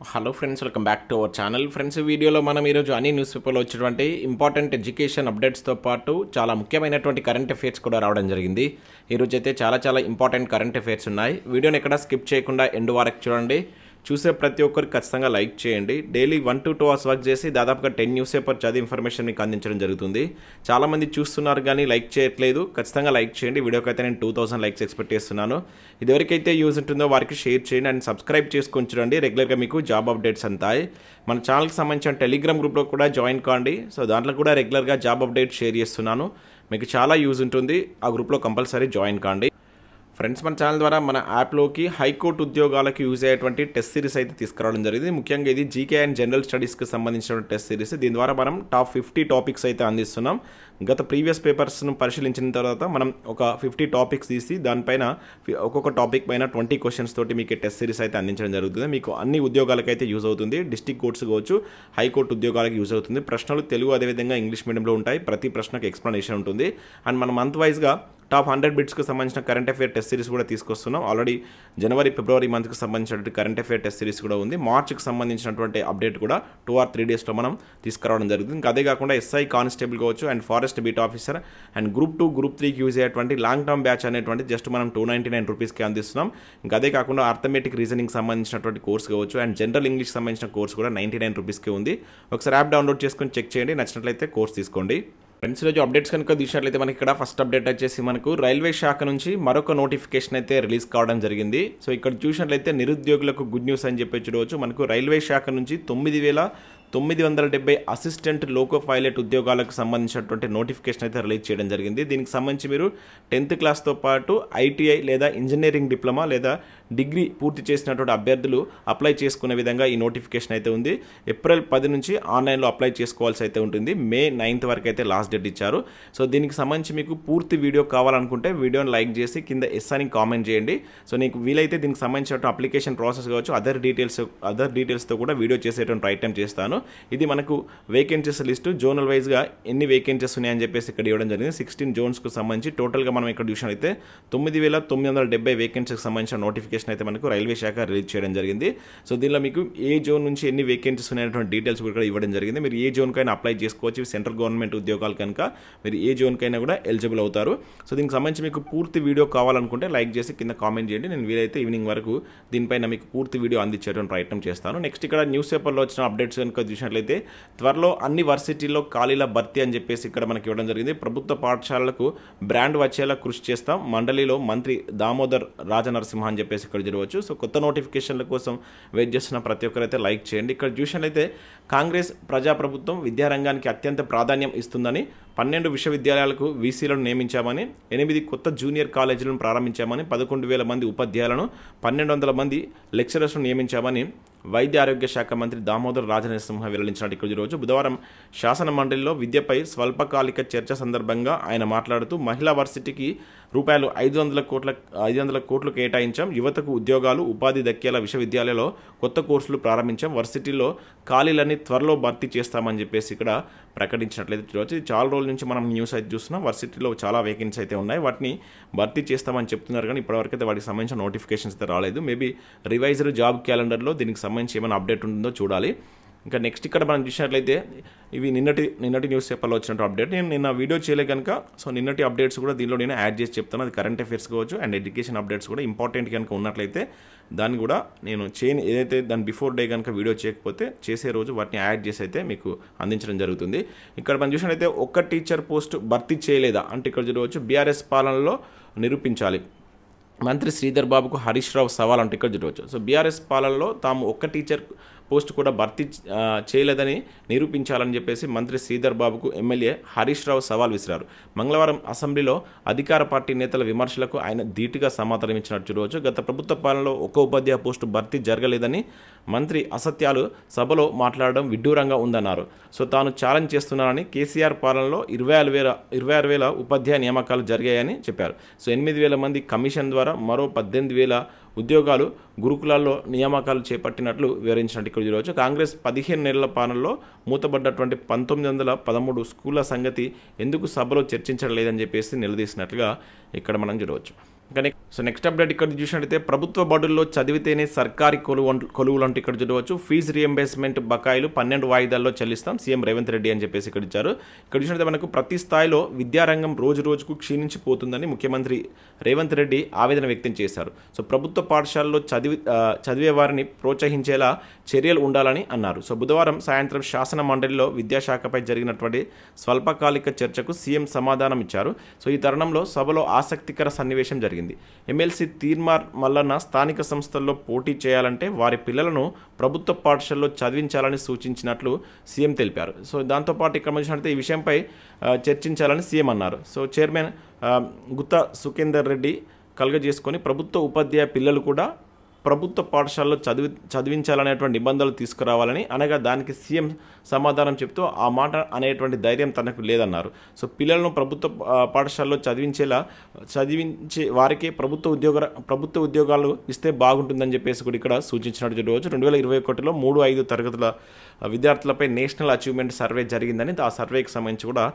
Hello friends, welcome back to our channel. Friends, వీడియోలో మనం ఈరోజు అన్ని న్యూస్ పేపర్లో వచ్చినటువంటి ఇంపార్టెంట్ ఎడ్యుకేషన్ అప్డేట్స్తో పాటు చాలా ముఖ్యమైనటువంటి కరెంట్ అఫైర్స్ కూడా రావడం జరిగింది. ఈరోజు అయితే చాలా ఇంపార్టెంట్ కరెంట్ అఫైర్స్ ఉన్నాయి. వీడియోని ఎక్కడ స్కిప్ చేయకుండా ఎండ్ వరకు చూడండి. చూసే ప్రతి ఒక్కరికి ఖచ్చితంగా లైక్ చేయండి. డైలీ 1 to 2 hours వర్క్ చేసి దాదాపుగా 10 న్యూస్ పేపర్ చదివి ఇన్ఫర్మేషన్ మీకు అందించడం జరుగుతుంది. చాలామంది చూస్తున్నారు కానీ లైక్ చేయట్లేదు. ఖచ్చితంగా లైక్ చేయండి. వీడియోకి అయితే నేను 2000 లైక్స్ ఎక్స్పెక్ట్ చేస్తున్నాను. ఇది ఎవరికైతే యూజ్ ఉంటుందో వారికి షేర్ చేయండి అండ్ సబ్స్క్రైబ్ చేసుకొని చూడండి. రెగ్యులర్గా మీకు జాబ్ అప్డేట్స్ అంతాయి. మన ఛానల్కి సంబంధించిన టెలిగ్రామ్ గ్రూప్లో కూడా జాయిన్ కాండి. సో దాంట్లో కూడా రెగ్యులర్గా జాబ్ అప్డేట్ షేర్ చేస్తున్నాను. మీకు చాలా యూజ్ ఉంటుంది. ఆ గ్రూప్లో కంపల్సరీ జాయిన్ కాండి. ఫ్రెండ్స్, మన ఛానల్ ద్వారా మన యాప్లోకి హైకోర్టు ఉద్యోగాలకు యూజ్ అయ్యేటువంటి టెస్ట్ సిరీస్ అయితే తీసుకురావడం జరిగింది. ముఖ్యంగా ఇది జీకే అండ్ జనరల్ స్టడీస్కి సంబంధించిన టెస్ట్ సిరీస్. దీని ద్వారా మనం టాప్ 50 టాపిక్స్ అయితే అందిస్తున్నాం. గత ప్రీవియస్ పేపర్స్ను పరిశీలించిన తర్వాత మనం ఒక 50 టాపిక్స్ తీసి దానిపైన ఒక్కొక్క టాపిక్ పైన 20 క్వశ్చన్స్ తోటి మీకు టెస్ట్ సిరీస్ అయితే అందించడం జరుగుతుంది. మీకు అన్ని ఉద్యోగాలకు అయితే యూజ్ అవుతుంది. డిస్ట్రిక్ట్ కోర్ట్స్ కావచ్చు, హైకోర్టు ఉద్యోగాలకు యూజ్ అవుతుంది. ప్రశ్నలు తెలుగు అదేవిధంగా ఇంగ్లీష్ మీడియంలో ఉంటాయి. ప్రతి ప్రశ్నకు ఎక్స్ప్లెనేషన్ ఉంటుంది. అండ్ మనం మంత్ వైజ్గా టాప్ 100 బిట్స్కి సంబంధించిన కరెంట్ అఫైర్ టెస్ట్ సిరీస్ కూడా తీసుకొస్తున్నాం. ఆల్రెడీ జనవరి ఫిబ్రవరి మంత్కి సంబంధించినటువంటి కరెంట్ అఫైర్ టెస్ట్ సిరీస్ కూడా ఉంది. మార్చికి సంబంధించినటువంటి అప్డేట్ కూడా 2 or 3 డేస్లో మనం తీసుకురావడం జరుగుతుంది. ఇంకా అదే కాకుండా ఎస్ఐ కానిస్టేబుల్ కావచ్చు and forest beat officer and group 2 group 3కి యూజ్ అయ్యేటువంటి లాంగ్ టర్మ్ బ్యాచ్ అనేటువంటి జస్ట్ మనం 299 రూపీస్కి అందిస్తున్నాం. ఇంకా అదే కాకుండా అర్థమెటిక్ రీజనింగ్ సంబంధించినటువంటి కోర్స్ కావచ్చు అండ్ జనరల్ ఇంగ్లీష్ సంబంధించిన కోర్స్ కూడా 99 రూపీస్కి ఉంది. ఒకసారి యాప్ డౌన్లోడ్ చేసుకొని చెక్ చేయండి. నచ్చినట్లయితే కోర్స్ తీసుకోండి. ఫ్రెండ్స్, ఈరోజు అప్డేట్స్ కనుక చూసినట్లయితే మనకి ఇక్కడ ఫస్ట్ అప్డేట్ వచ్చేసి మనకు రైల్వే శాఖ నుంచి మరొక నోటిఫికేషన్ అయితే రిలీజ్ కావడం జరిగింది. సో ఇక్కడ చూసినట్లయితే నిరుద్యోగులకు గుడ్ న్యూస్ అని చెప్పి చూడవచ్చు. మనకు రైల్వే శాఖ నుంచి 9,970 అసిస్టెంట్ లోకో పైలట్ ఉద్యోగాలకు సంబంధించినటువంటి నోటిఫికేషన్ అయితే రిలీజ్ చేయడం జరిగింది. దీనికి సంబంధించి మీరు 10th క్లాస్తో పాటు ఐటీఐ లేదా ఇంజనీరింగ్ డిప్లొమా లేదా డిగ్రీ పూర్తి చేసినటువంటి అభ్యర్థులు అప్లై చేసుకునే విధంగా ఈ నోటిఫికేషన్ అయితే ఉంది. ఏప్రిల్ 10 నుంచి ఆన్లైన్లో అప్లై చేసుకోవాల్సి అయితే ఉంటుంది. మే 9th వరకు అయితే లాస్ట్ డేట్ ఇచ్చారు. సో దీనికి సంబంధించి మీకు పూర్తి వీడియో కావాలనుకుంటే వీడియోని లైక్ చేసి కింద ఎస్ అని కామెంట్ చేయండి. సో నీకు వీలైతే దీనికి సంబంధించిన అప్లికేషన్ ప్రాసెస్ కావచ్చు అదర్ డీటెయిల్స్తో కూడా వీడియో చేసేటువంటి ప్రయత్నం చేస్తాను. ఇది మనకు వేకెన్సీస్ లిస్టు జోనల్ వైజ్గా ఎన్ని వేకెన్సీస్ ఉన్నాయని చెప్పేసి ఇక్కడ ఇవ్వడం జరిగింది. 16 జోన్స్కు సంబంధించి టోటల్గా మనం ఇక్కడ చూసినట్లయితే 9,970 వేకెన్సీకి సంబంధించిన నోటిఫికేషన్ అయితే మనకు రైల్వే శాఖ రిలీజ్ చేయడం జరిగింది. సో దీనిలో మీకు ఏ జోన్ నుంచి ఎన్ని వేకెన్సీస్ ఉన్నాయనేటువంటి డీటెయిల్స్ కూడా ఇవ్వడం జరిగింది. మీరు ఏ జోన్కైనా అప్లై చేసుకోవచ్చు. సెంట్రల్ గవర్నమెంట్ ఉద్యోగాలు కనుక మీరు ఏ జోన్కైనా కూడా ఎలిజిబుల్ అవుతారు. సో దీనికి సంబంధించి మీకు పూర్తి వీడియో కావాలనుకుంటే లైక్ చేసి కింద కామెంట్ చేయండి. నేను వీలైతే ఈవినింగ్ వరకు దీనిపైన మీకు పూర్తి వీడియో అందించేటువంటి ప్రయత్నం చేస్తాను. నెక్స్ట్ ఇక్కడ న్యూస్ పేపర్లో వచ్చిన అప్డేట్స్ కనుక చూసినట్లయితే త్వరలో అన్ని వర్సిటీల్లో ఖాళీల భర్తీ అని చెప్పేసి ఇక్కడ మనకి ఇవ్వడం జరిగింది. ప్రభుత్వ పాఠశాలలకు బ్రాండ్ వచ్చేలా కృషి చేస్తాం. మండలిలో మంత్రి దామోదర్ రాజనరసింహ అని చెప్పేసి ఇక్కడ జరగవచ్చు. సో కొత్త నోటిఫికేషన్ల కోసం వెయిట్ చేస్తున్న ప్రతి ఒక్కరైతే లైక్ చేయండి. ఇక్కడ చూసినట్లయితే కాంగ్రెస్ ప్రజాప్రభుత్వం విద్యారంగానికి అత్యంత ప్రాధాన్యం ఇస్తుందని 12 విశ్వవిద్యాలయాలకు వీసీలను నియమించామని 8 కొత్త జూనియర్ కాలేజీలను ప్రారంభించామని 11,000 మంది ఉపాధ్యాయులను 1,200 మంది లెక్చరర్స్ను నియమించామని వైద్య ఆరోగ్య శాఖ మంత్రి దామోదర్ రాజనరసింహ వెల్లడించినట్టు ఇక్కడ రోజు బుధవారం శాసన మండలిలో విద్యపై స్వల్పకాలిక చర్చ సందర్భంగా ఆయన మాట్లాడుతూ మహిళా వర్సిటీకి రూపాయలు 500 కోట్లు కేటాయించాం. యువతకు ఉద్యోగాలు ఉపాధి దక్కేలా విశ్వవిద్యాలయంలో కొత్త కోర్సులు ప్రారంభించాం. వర్సిటీలో ఖాళీలన్నీ త్వరలో భర్తీ చేస్తామని చెప్పేసి ఇక్కడ ప్రకటించినట్లయితే చూడవచ్చు. చాలా రోజుల నుంచి మనం న్యూస్ అయితే చూస్తున్నాం. వర్సిటీలో చాలా వేకెన్సీ అయితే ఉన్నాయి. వాటిని భర్తీ చేస్తామని చెప్తున్నారు కానీ ఇప్పటివరకు అయితే వాటికి సంబంధించిన నోటిఫికేషన్స్ అయితే రాలేదు. మేబీ రివైజ్డ్ జాబ్ క్యాలెండర్లో దీనికి సంబంధించి ఏమైనా అప్డేట్ ఉంటుందో చూడాలి. ఇంకా నెక్స్ట్ ఇక్కడ మనం చూసినట్లయితే ఇవి నిన్నటి న్యూస్ పేపర్లో వచ్చినట్టు అప్డేట్. నేను నిన్న వీడియో చేయలే కనుక సో నిన్నటి అప్డేట్స్ కూడా దీనిలో నేను యాడ్ చేసి చెప్తాను. అది కరెంట్ అఫైర్స్ కావచ్చు అండ్ ఎడ్యుకేషన్ అప్డేట్స్ కూడా ఇంపార్టెంట్ కనుక ఉన్నట్లయితే దాన్ని కూడా నేను ఏదైతే దాని బిఫోర్ డే కనుక వీడియో చేయకపోతే చేసే రోజు వాటిని యాడ్ చేసి అయితే మీకు అందించడం జరుగుతుంది. ఇక్కడ మనం చూసినట్లయితే ఒక్క టీచర్ పోస్ట్ భర్తీ చేయలేదా అంటే ఇక్కడ చూడవచ్చు. బీఆర్ఎస్ పాలనలో నిరూపించాలి. మంత్రి శ్రీధర్ బాబుకు హరీష్ రావు సవాల్ అంటే ఇక్కడ చూడవచ్చు. సో బీఆర్ఎస్ పాలనలో తాము ఒక్క టీచర్ పోస్ట్ కూడా భర్తీ చేయలేదని నిరూపించాలని చెప్పేసి మంత్రి శ్రీధర్ బాబుకు ఎమ్మెల్యే హరీష్ రావు సవాల్ విసిరారు. మంగళవారం అసెంబ్లీలో అధికార పార్టీ నేతల విమర్శలకు ఆయన ధీటుగా సమాధానం ఇచ్చినట్టు చూడవచ్చు. గత ప్రభుత్వ పాలనలో ఒక్క ఉపాధ్యాయ పోస్టు భర్తీ జరగలేదని మంత్రి అసత్యాలు సభలో మాట్లాడడం విడ్డూరంగా ఉందన్నారు. సో తాను ఛాలెంజ్ చేస్తున్నానని కేసీఆర్ పాలనలో 26,000 ఉపాధ్యాయ నియామకాలు జరిగాయని చెప్పారు. సో 8,000 మంది కమిషన్ ద్వారా మరో 18,000 ఉద్యోగాలు గురుకులాల్లో నియామకాలు చేపట్టినట్లు వివరించినట్టు ఇక్కడ చూడవచ్చు. కాంగ్రెస్ 15 నెలల పాలనలో మూతపడ్డటువంటి 1913 స్కూళ్ల సంగతి ఎందుకు సభలో చర్చించడం లేదని చెప్పేసి నిలదీసినట్లుగా ఇక్కడ మనం చూడవచ్చు. ఇంకా నెక్స్ట్ అప్డేట్ ఇక్కడ చూసినట్టయితే ప్రభుత్వ బడుల్లో చదివితేనే సర్కారీ కొలువులు అంటే ఇక్కడ చూడవచ్చు. ఫీజు రియంబర్స్మెంట్ బకాయిలు 12 వాయిదాల్లో చెల్లిస్తాం సీఎం రేవంత్ రెడ్డి అని చెప్పేసి ఇక్కడ ఇచ్చారు. ఇక్కడ చూసినట్లయితే మనకు ప్రతి స్థాయిలో విద్యారంగం రోజు రోజుకు క్షీణించిపోతుందని ముఖ్యమంత్రి రేవంత్ రెడ్డి ఆవేదన వ్యక్తం చేశారు. సో ప్రభుత్వ పాఠశాలలో చదివే వారిని ప్రోత్సహించేలా చర్యలు ఉండాలని అన్నారు. సో బుధవారం సాయంత్రం శాసన మండలిలో విద్యాశాఖపై జరిగినటువంటి స్వల్పకాలిక చర్చకు సీఎం సమాధానం ఇచ్చారు. సో ఈ తరుణంలో సభలో ఆసక్తికర సన్నివేశం జరిగింది. ఎమ్మెల్సీ తీర్మార్ మల్లన్న స్థానిక సంస్థల్లో పోటీ చేయాలంటే వారి పిల్లలను ప్రభుత్వ పాఠశాలలో చదివించాలని సూచించినట్లు సీఎం తెలిపారు. సో దాంతోపాటు ఇక్కడ చూసినట్లయితే ఈ విషయంపై చర్చించాలని సీఎం అన్నారు. సో చైర్మన్ గుత్తా సుఖేందర్ రెడ్డి కలుగజేసుకొని ప్రభుత్వ ఉపాధ్యాయ పిల్లలు కూడా ప్రభుత్వ పాఠశాలలో చదివించాలనేటువంటి నిబంధనలు తీసుకురావాలని అనగా దానికి సీఎం సమాధానం చెప్తూ ఆ మాట అనేటువంటి ధైర్యం తనకు లేదన్నారు. సో పిల్లలను ప్రభుత్వ పాఠశాలలో చదివించే వారికి ప్రభుత్వ ఉద్యోగాలు ఇస్తే బాగుంటుందని చెప్పేసి కూడా ఇక్కడ సూచించినట్టు చూడవచ్చు. 2021లో 3-5 తరగతుల విద్యార్థులపై నేషనల్ అచీవ్మెంట్ సర్వే జరిగిందని ఆ సర్వేకి సంబంధించి కూడా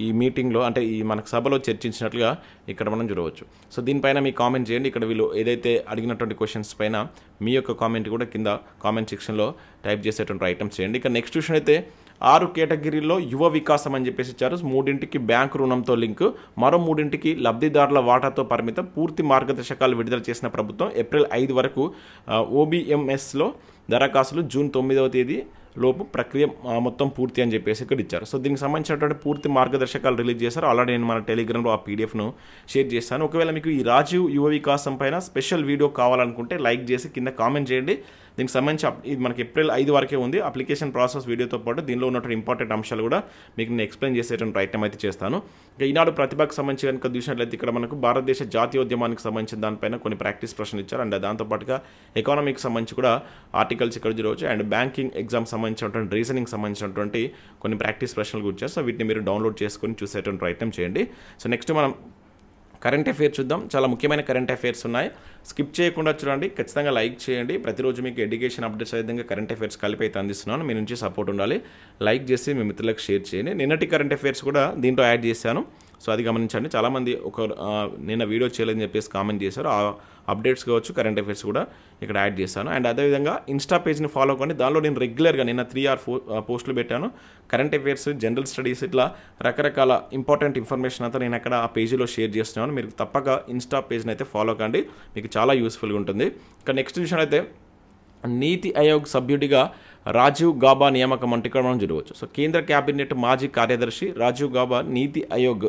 ఈ మీటింగ్లో అంటే ఈ మనకు సభలో చర్చించినట్లుగా ఇక్కడ మనం చూడవచ్చు. సో దీనిపైన మీ కామెంట్ చేయండి. ఇక్కడ వీళ్ళు ఏదైతే అడిగినటువంటి క్వశ్చన్స్ పైన మీ యొక్క కామెంట్ కూడా కింద కామెంట్ సెక్షన్లో టైప్ చేసేటువంటి ఐటమ్స్ చేయండి. ఇక నెక్స్ట్ క్వశ్చన్ అయితే 6 కేటగిరీల్లో యువ వికాసం అని చెప్పేసి ఇచ్చారు. 3కి బ్యాంకు రుణంతో లింకు, మరో 3కి లబ్ధిదారుల వాటాతో పరిమితం. పూర్తి మార్గదర్శకాలు విడుదల చేసిన ప్రభుత్వం ఏప్రిల్ 5 వరకు ఓబీఎంఎస్లో దరఖాస్తులు జూన్ 9వ తేదీ లోపు ప్రక్రియ మొత్తం పూర్తి అని చెప్పేసి ఇక్కడ ఇచ్చారు. సో దీనికి సంబంధించినటువంటి పూర్తి మార్గదర్శకాలు రిలీజ్ చేశారు. ఆల్రెడీ నేను మన టెలిగ్రామ్లో ఆ పీడిఎఫ్ను షేర్ చేస్తాను. ఒకవేళ మీకు ఈ రాజీవ్ యువ వికాసం పైన స్పెషల్ వీడియో కావాలనుకుంటే లైక్ చేసి కింద కామెంట్ చేయండి. దీనికి సంబంధించి ఇది మనకి ఏప్రిల్ 5 వరకే ఉంది. అప్లికేషన్ ప్రాసెస్ వీడియోతో పాటు దీనిలో ఉన్నటువంటి ఇంపార్టెంట్ అంశాలు కూడా మీకు నేను ఎక్స్ప్లెయిన్ చేసేటువంటి ప్రయత్నం అయితే చేస్తాను. ఇక ఈనాడు ప్రతిభకు సంబంధించి కనుక చూసినట్లయితే ఇక్కడ మనకు భారతదేశ జాతీయోద్యమానికి సంబంధించిన దానిపైన కొన్ని ప్రాక్టీస్ ప్రశ్నలు ఇచ్చారు. అండ్ దాంతోపాటుగా ఎకానమీకి సంబంధించి కూడా ఆర్టికల్స్ ఇక్కడ చూడవచ్చు. అండ్ బ్యాంకింగ్ ఎగ్జామ్ సంబంధించినటువంటి రీజనింగ్ సంబంధించినటువంటి కొన్ని ప్రాక్టీస్ ప్రశ్నలు కూడా ఇచ్చారు. సో వీటిని మీరు డౌన్లోడ్ చేసుకొని చూసేటువంటి ప్రయత్నం చేయండి. సో నెక్స్ట్ మనం కరెంట్ అఫైర్స్ చూద్దాం. చాలా ముఖ్యమైన కరెంట్ అఫైర్స్ ఉన్నాయి. స్కిప్ చేయకుండా చూడండి, ఖచ్చితంగా లైక్ చేయండి. ప్రతిరోజు మీకు ఎడ్యుకేషన్ అప్డేట్స్ విధంగా కరెంట్ అఫైర్స్ కలిపి అయితే అందిస్తున్నాను. మీ నుంచి సపోర్ట్ ఉండాలి. లైక్ చేసి మీ మిత్రులకు షేర్ చేయండి. నిన్నటి కరెంట్ అఫైర్స్ కూడా దీంట్లో యాడ్ చేశాను. సో అది గమనించండి. చాలామంది నిన్న వీడియో చేయలేదని చెప్పేసి కామెంట్ చేశారు. ఆ అప్డేట్స్ కావచ్చు, కరెంట్ అఫైర్స్ కూడా ఇక్కడ యాడ్ చేశాను. అండ్ అదేవిధంగా ఇన్స్టా పేజ్ని ఫాలో కండి. దానిలో నేను రెగ్యులర్గా నిన్న 3 or 4 పోస్టులు పెట్టాను. కరెంట్ అఫైర్స్, జనరల్ స్టడీస్, ఇట్లా రకరకాల ఇంపార్టెంట్ ఇన్ఫర్మేషన్ అంతా నేను అక్కడ ఆ పేజీలో షేర్ చేస్తున్నాను. మీరు తప్పక ఇన్స్టా పేజ్ని అయితే ఫాలో కండి, మీకు చాలా యూస్ఫుల్గా ఉంటుంది. ఇక నెక్స్ట్ విషయం అయితే నీతి ఆయోగ్ సభ్యుడిగా రాజీవ్ గాబా నియామకం అంటే ఇక్కడ మనం చూడవచ్చు. సో కేంద్ర క్యాబినెట్ మాజీ కార్యదర్శి రాజీవ్ గాబా నీతి ఆయోగ్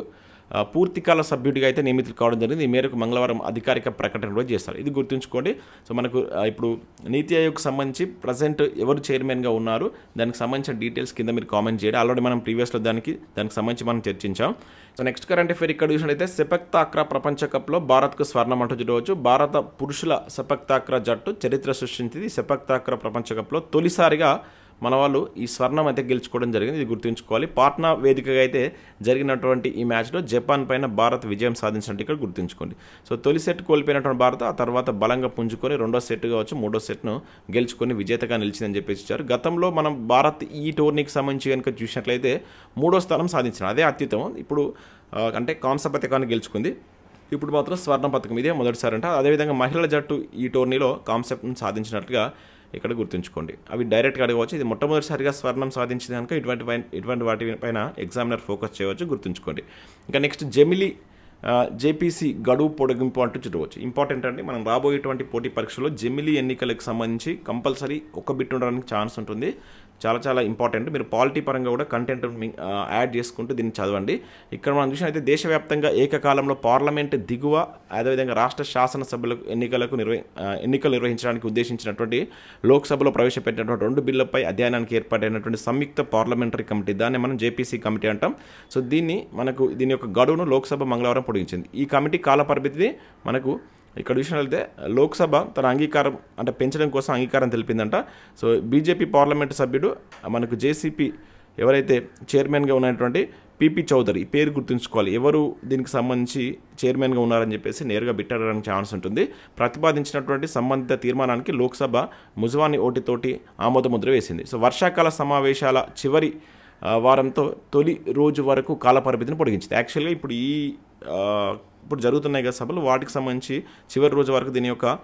పూర్తికాల సభ్యుడిగా అయితే నియమితులు కావడం జరిగింది. ఈ మేరకు మంగళవారం అధికారిక ప్రకటన కూడా చేస్తారు. ఇది గుర్తుంచుకోండి. సో మనకు ఇప్పుడు నీతి ఆయోగ్ సంబంధించి ప్రజెంట్ ఎవరు చైర్మన్గా ఉన్నారు దానికి సంబంధించిన డీటెయిల్స్ కింద మీరు కామెంట్ చేయండి. ఆల్రెడీ మనం ప్రీవియస్లో దానికి సంబంధించి మనం చర్చించాం. సో నెక్స్ట్ కరెంట్ అఫైర్ ఇక్కడ చూసినట్లయితే సెపక్ తాక్రా ప్రపంచ కప్లో భారత్కు స్వర్ణం అంటూ చూడవచ్చు. భారత పురుషుల సెపక్ తాక్రా జట్టు చరిత్ర సృష్టించింది. సెపక్ తాక్రా ప్రపంచ కప్లో తొలిసారిగా మన వాళ్ళు ఈ స్వర్ణం అయితే గెలుచుకోవడం జరిగింది. ఇది గుర్తుంచుకోవాలి. పాట్నా వేదికగా అయితే జరిగినటువంటి ఈ మ్యాచ్లో జపాన్ పైన భారత్ విజయం సాధించినట్టు ఇక్కడ గుర్తుంచుకోండి. సో తొలి సెట్ కోల్పోయినటువంటి భారత్ ఆ తర్వాత బలంగా పుంజుకొని రెండో సెట్ కావచ్చు, మూడో సెట్ను గెలుచుకొని విజేతగా నిలిచిందని చెప్పేసి ఇచ్చారు. గతంలో మనం భారత్ ఈ టోర్నీకి సంబంధించి కనుక చూసినట్లయితే 3వ స్థానం సాధించిన అదే అత్యుత్తమం. ఇప్పుడు అంటే కాంస్య పథకాన్ని గెలుచుకుంది. ఇప్పుడు మాత్రం స్వర్ణ పథకం ఇదే మొదటిసారి అంట. అదేవిధంగా మహిళల జట్టు ఈ టోర్నీలో కాన్సెప్ట్ను సాధించినట్టుగా ఇక్కడ గుర్తుంచుకోండి. అవి డైరెక్ట్గా అడగవచ్చు. ఇది మొట్టమొదటిసారిగా స్వర్ణం సాధించింది కనుక ఇటువంటి వాటిపైన ఎగ్జామినర్ ఫోకస్ చేయవచ్చు, గుర్తుంచుకోండి. ఇంకా నెక్స్ట్ జేపీసీ గడువు పొడిగింపు అంటూ చూడవచ్చు. ఇంపార్టెంట్ అండి. మనం రాబోయేటువంటి పోటీ పరీక్షలో జమిలీ ఎన్నికలకు సంబంధించి కంపల్సరీ ఒక బిట్ ఉండడానికి ఛాన్స్ ఉంటుంది. చాలా చాలా ఇంపార్టెంట్. మీరు పాలిటీ పరంగా కూడా కంటెంట్ యాడ్ చేసుకుంటూ దీన్ని చదవండి. ఇక్కడ మనం చూసినట్లయితే దేశవ్యాప్తంగా ఏకకాలంలో పార్లమెంట్ దిగువ అదేవిధంగా రాష్ట్ర శాసనసభలకు ఎన్నికలు నిర్వహించడానికి ఉద్దేశించినటువంటి లోక్సభలో ప్రవేశపెట్టినటువంటి 2 బిల్లులపై అధ్యయనానికి ఏర్పాటైనటువంటి సంయుక్త పార్లమెంటరీ కమిటీ, దాన్ని మనం జేపీసీ కమిటీ అంటాం. సో దీని యొక్క గడువును లోక్సభ మంగళవారం పొడిగించింది. ఈ కమిటీ కాలపరిమితిని మనకు ఇక్కడ చూసినట్లయితే లోక్సభ తన అంగీకారం అంటే పెంచడం కోసం అంగీకారం తెలిపిందంట. సో బీజేపీ పార్లమెంటు సభ్యుడు మనకు జేసీపీ ఎవరైతే చైర్మన్గా ఉన్నటువంటి పీపీ చౌదరి, ఈ పేరు గుర్తుంచుకోవాలి. ఎవరు దీనికి సంబంధించి చైర్మన్గా ఉన్నారని చెప్పేసి నేరుగా బిట్టడానికి ఛాన్స్ ఉంటుంది. ప్రతిపాదించినటువంటి సంబంధిత తీర్మానానికి లోక్సభ ముజవాని ఓటితోటి ఆమోద ముద్ర వేసింది. సో వర్షాకాల సమావేశాల చివరి వారంతో తొలి రోజు వరకు కాలపరిమితిని పొడిగించింది. యాక్చువల్గా ఇప్పుడు ఈ ఇప్పుడు జరుగుతున్నాయి కదా సభలు, వాటికి సంబంధించి చివరి రోజు వరకు దీని యొక్క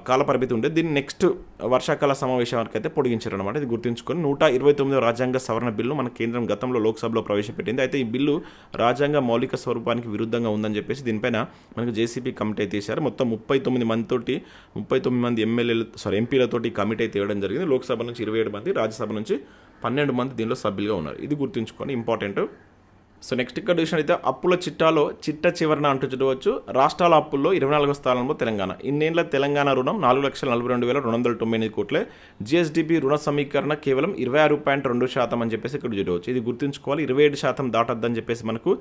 కాల పరిమితి ఉండే, దీన్ని నెక్స్ట్ వర్షాకాల సమావేశం వరకు అయితే పొడిగించారు అనమాట. ఇది గుర్తుంచుకొని 129వ రాజ్యాంగ సవరణ బిల్లు మన కేంద్రం గతంలో లోక్సభలో ప్రవేశపెట్టింది. అయితే ఈ బిల్లు రాజ్యాంగ మౌలిక స్వరూపానికి విరుద్ధంగా ఉందని చెప్పేసి దీనిపైన మనకు జేసీపీ కమిటీ అయితే తీశారు. మొత్తం 39 మంది ఎంపీలతోటి కమిటీ అయితే వేయడం జరిగింది. లోక్సభ నుంచి 27 మంది, రాజ్యసభ నుంచి 12 మంది దీనిలో సభ్యులుగా ఉన్నారు. ఇది గుర్తుంచుకొని ఇంపార్టెంట్. సో నెక్స్ట్ ఇక్కడ చూసినట్లయితే అప్పుల చిట్టాలో చిట్ట చివరన అంటూ చూడవచ్చు. రాష్ట్రాల అప్పుల్లో 24వ స్థానంలో తెలంగాణ. ఇన్నేళ్ల తెలంగాణ రుణం 4,42,298 కోట్లే. జిఎస్డిపి రుణ సమీకరణ కేవలం 26.2% అని చెప్పేసి ఇక్కడ చూడవచ్చు. ఇది గుర్తుంచుకోవాలి. 27% దాటొద్దని చెప్పేసి మనకు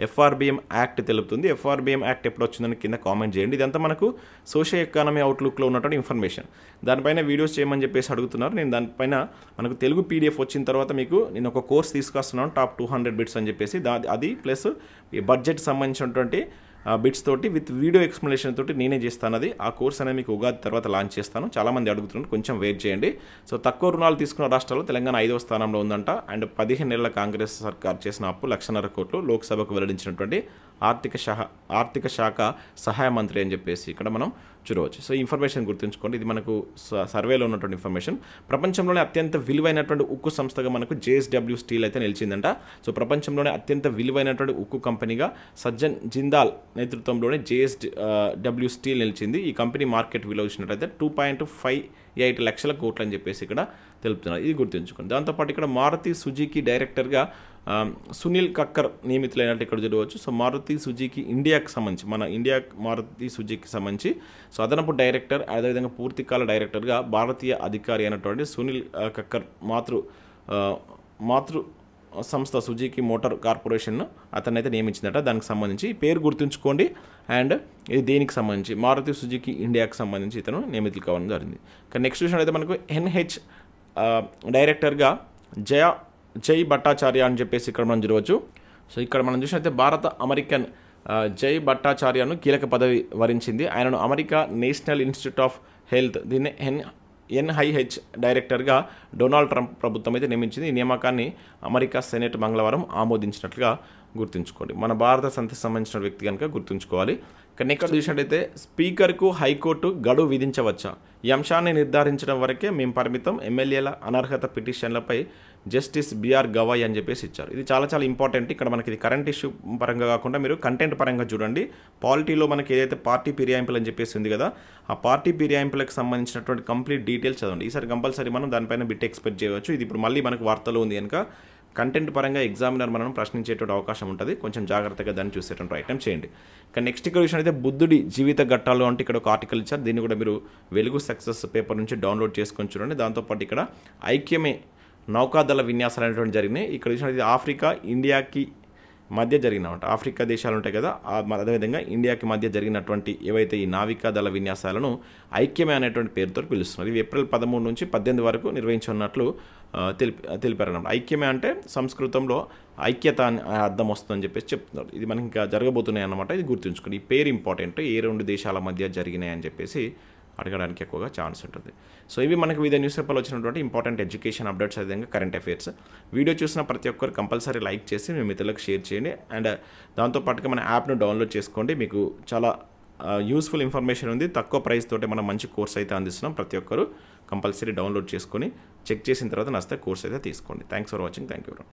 ఎఫ్ఆర్బిఎం యాక్ట్ తెలుపుతుంది. ఎఫ్ఆర్బిఎం యాక్ట్ ఎప్పుడు వచ్చిందని కింద కామెంట్ చేయండి. ఇదంతా మనకు సోషల్ ఎకానమీ అవుట్లుక్లో ఉన్నటువంటి ఇన్ఫర్మేషన్. దానిపైన వీడియోస్ చేయమని చెప్పేసి అడుగుతున్నారు. నేను దానిపైన మనకు తెలుగు పీడిఎఫ్ వచ్చిన తర్వాత మీకు నేను ఒక కోర్స్ తీసుకొస్తున్నాను, టాప్ 200 బిట్స్ అని చెప్పేసి. అది ప్లస్ ఈ బడ్జెట్ సంబంధించినటువంటి బిట్స్ తోటి విత్ వీడియో ఎక్స్ప్లెనేషన్ తోటి నేనే చేస్తాను. అది ఆ కోర్స్ అనేది మీకు ఉగాది తర్వాత లాంచ్ చేస్తాను. చాలామంది అడుగుతున్నారు, కొంచెం వెయిట్ చేయండి. సో తక్కువ రుణాలు తీసుకున్న రాష్ట్రాల్లో తెలంగాణ 5వ స్థానంలో ఉందంట. అండ్ 15 నెలల కాంగ్రెస్ సర్కార్ చేసిన అప్పు 1,50,000 కోట్లు. లోక్సభకు వెల్లడించినటువంటి ఆర్థిక శాఖ సహాయ మంత్రి అని చెప్పేసి ఇక్కడ మనం చూడవచ్చు. సో ఇన్ఫర్మేషన్ గుర్తుంచుకోండి. ఇది మనకు సర్వేలో ఉన్నటువంటి ఇన్ఫర్మేషన్. ప్రపంచంలోనే అత్యంత విలువైనటువంటి ఉక్కు సంస్థగా మనకు జేఎస్డబ్ల్యూ స్టీల్ అయితే నిలిచిందంట. సో ప్రపంచంలోనే అత్యంత విలువైనటువంటి ఉక్కు కంపెనీగా సజ్జన్ జిందాల్ నేతృత్వంలోనే జేఎస్డబ్ల్యూ స్టీల్ నిలిచింది. ఈ కంపెనీ మార్కెట్ విలువ చూసినట్లయితే 2.58 లక్షల కోట్లు అని చెప్పేసి ఇక్కడ తెలుపుతున్నారు. ఇది గుర్తుంచుకోండి. దాంతోపాటు ఇక్కడ మారుతి సుజుకి డైరెక్టర్గా సునీల్ కక్కర్ నియమితులైనట్టు ఇక్కడ చూడవచ్చు. సో మారుతి సుజుకి ఇండియాకి సంబంధించి మారుతి సుజుకి సంబంధించి సో అదనపు డైరెక్టర్, అదేవిధంగా పూర్తికాల డైరెక్టర్గా భారతీయ అధికారి అయినటువంటి సునీల్ కక్కర్ మాతృ సంస్థ సుజుకి మోటార్ కార్పొరేషన్ అతనైతే నియమించిందట. దానికి సంబంధించి పేరు గుర్తుంచుకోండి. అండ్ ఇది దేనికి సంబంధించి మారుతి సుజుకి ఇండియాకి సంబంధించి ఇతను నియమితులు కావడం జరిగింది. కానీ నెక్స్ట్ విషయం అయితే మనకు ఎన్హెచ్ డైరెక్టర్గా జై భట్టాచార్య అని చెప్పేసి ఇక్కడ మనం చూడవచ్చు. సో ఇక్కడ మనం చూసినట్లయితే భారత అమెరికన్ జై భట్టాచార్యను కీలక పదవి వరించింది. ఆయనను America national institute of health దీన్ని ఎన్ఐహెచ్ డైరెక్టర్గా డొనాల్డ్ ట్రంప్ ప్రభుత్వం అయితే నియమించింది. ఈ నియామకాన్ని అమెరికా సెనెట్ మంగళవారం ఆమోదించినట్లుగా గుర్తుంచుకోండి. మన భారత సంతతికి సంబంధించిన వ్యక్తి కనుక గుర్తుంచుకోవాలి. నెక్స్ట్ చూసినట్టయితే స్పీకర్కు హైకోర్టు గడువు విధించవచ్చా? ఈ అంశాన్ని నిర్ధారించడం వరకే మేము పరిమితం. ఎమ్మెల్యేల అనర్హత పిటిషన్లపై జస్టిస్ బిఆర్ గవాయ్ అని చెప్పేసి ఇచ్చారు. ఇది చాలా చాలా ఇంపార్టెంట్. ఇక్కడ మనకి ఇది కరెంట్ ఇష్యూ పరంగా కాకుండా మీరు కంటెంట్ పరంగా చూడండి. పాలిటీలో మనకి ఏదైతే పార్టీ ఫిర్యాయింపులు అని చెప్పేసి ఉంది కదా, ఆ పార్టీ ఫిర్యాయింపులకు సంబంధించినటువంటి కంప్లీట్ డీటెయిల్స్ చదవండి. ఈసారి కంపల్సరీ మనం దానిపైన బిట్ ఎక్స్పెక్ట్ చేయవచ్చు. ఇది ఇప్పుడు మళ్ళీ మనకు వార్తలో ఉంది కనుక కంటెంట్ పరంగా ఎగ్జామినర్ మనం ప్రశ్నించేటువంటి అవకాశం ఉంటుంది. కొంచెం జాగ్రత్తగా దాన్ని చూసేటువంటి ప్రయత్నం చేయండి. కానీ నెక్స్ట్ ఇక్కడ విషయం అయితే బుద్ధుడి జీవిత ఘట్టాలు అంటే ఇక్కడ ఒక ఆర్టికల్ ఇచ్చారు. దీన్ని కూడా మీరు వెలుగు సక్సెస్ పేపర్ నుంచి డౌన్లోడ్ చేసుకొని చూడండి. దాంతోపాటు ఇక్కడ ఐక్యమే నౌకాదళ విన్యాసాలు అనేటువంటి జరిగినాయి. ఇక్కడ విషయం ఆఫ్రికా ఇండియాకి మధ్య జరిగినమాట. ఆఫ్రికా దేశాలు ఉంటాయి కదా, అదేవిధంగా ఇండియాకి మధ్య జరిగినటువంటి ఏవైతే ఈ నావికా దళ విన్యాసాలను ఐక్యమే అనేటువంటి పేరుతో పిలుస్తున్నారు. ఇవి ఏప్రిల్ 13 నుంచి 18 వరకు నిర్వహించున్నట్లు తెలిపారన్నమాట. ఐక్యమే అంటే సంస్కృతంలో ఐక్యత అని అర్థం వస్తుందని చెప్పేసి చెప్తున్నారు. ఇది మనకి ఇంకా జరగబోతున్నాయి అన్నమాట. ఇది గుర్తుంచుకోండి. ఈ పేరు ఇంపార్టెంట్. ఏ 2 దేశాల మధ్య జరిగినాయి అని చెప్పేసి అడగడానికి ఎక్కువగా ఛాన్స్ ఉంటుంది. సో ఇవి మనకు వివిధ న్యూస్ పేపర్లో వచ్చినటువంటి ఇంపార్టెంట్ ఎడ్యుకేషన్ అప్డేట్స్, అదేవిధంగా కరెంట్ అఫైర్స్. వీడియో చూసిన ప్రతి ఒక్కరు కంపల్సరీ లైక్ చేసి మీ మిత్రులకు షేర్ చేయండి. అండ్ దాంతోపాటుగా మన యాప్ను డౌన్లోడ్ చేసుకోండి. మీకు చాలా యూస్ఫుల్ ఇన్ఫర్మేషన్ ఉంది. తక్కువ ప్రైస్ తోటి మనం మంచి కోర్స్ అయితే అందిస్తున్నాం. ప్రతి ఒక్కరు కంపల్సరీ డౌన్లోడ్ చేసుకొని చెక్ చేసిన తర్వాత నచ్చితే కోర్స్ అయితే తీసుకోండి. Thanks for watching. Thank you.